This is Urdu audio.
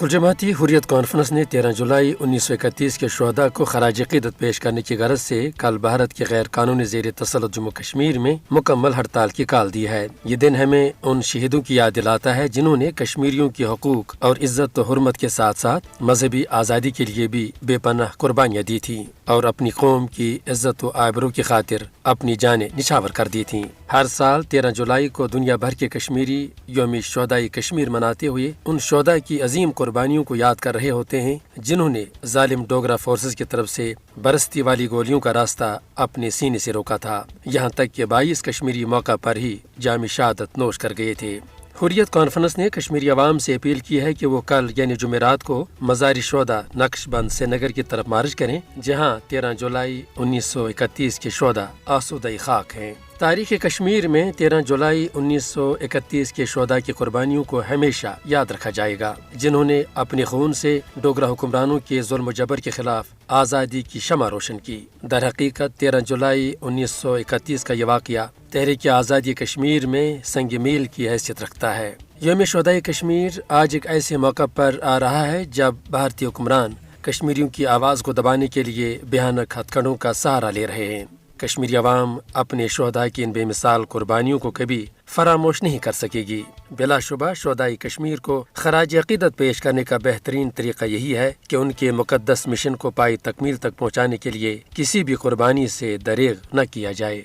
کل جماعتی حریت کانفرنس نے 13 جولائی 1931 کے شہداء کو خراج عقیدت پیش کرنے کی غرض سے کل بھارت کے غیر قانونی زیر تسلط جموں کشمیر میں مکمل ہڑتال کی کال دی ہے۔ یہ دن ہمیں ان شہیدوں کی یاد دلاتا ہے جنہوں نے کشمیریوں کی حقوق اور عزت و حرمت کے ساتھ ساتھ مذہبی آزادی کے لیے بھی بے پناہ قربانیاں دی تھیں اور اپنی قوم کی عزت و آبرو کی خاطر اپنی جانیں نچھاور کر دی تھیں۔ ہر سال 13 جولائی کو دنیا بھر کے کشمیری یوم شہدائے کشمیر مناتے ہوئے ان شہداء کی عظیم قربانیوں کو یاد کر رہے ہوتے ہیں جنہوں نے ظالم ڈوگرا فورسز کی طرف سے برستی والی گولیوں کا راستہ اپنے سینے سے روکا تھا، یہاں تک کہ 22 کشمیری موقع پر ہی جام شہادت نوش کر گئے تھے۔ حریت کانفرنس نے کشمیری عوام سے اپیل کی ہے کہ وہ کل یعنی جمعرات کو مزار شہداء نقش بند سری نگر کی طرف مارچ کریں، جہاں 13 جولائی 1931 کے شہداء آسودہ خاک ہیں۔ تاریخ کشمیر میں 13 جولائی 1931 کے شہداء کی قربانیوں کو ہمیشہ یاد رکھا جائے گا، جنہوں نے اپنے خون سے ڈوگرا حکمرانوں کے ظلم و جبر کے خلاف آزادی کی شمع روشن کی۔ در حقیقت 13 جولائی 1931 کا یہ واقعہ تحریک آزادی کشمیر میں سنگ میل کی حیثیت رکھتا ہے۔ یوم شہدائے کشمیر آج ایک ایسے موقع پر آ رہا ہے جب بھارتی حکمران کشمیریوں کی آواز کو دبانے کے لیے بھیانک ہتھ کنڈوں کا سہارا لے رہے ہیں۔ کشمیری عوام اپنے شہداء کی ان بے مثال قربانیوں کو کبھی فراموش نہیں کر سکے گی۔ بلا شبہ شہدائے کشمیر کو خراج عقیدت پیش کرنے کا بہترین طریقہ یہی ہے کہ ان کے مقدس مشن کو پائی تکمیل تک پہنچانے کے لیے کسی بھی قربانی سے دریغ نہ کیا جائے۔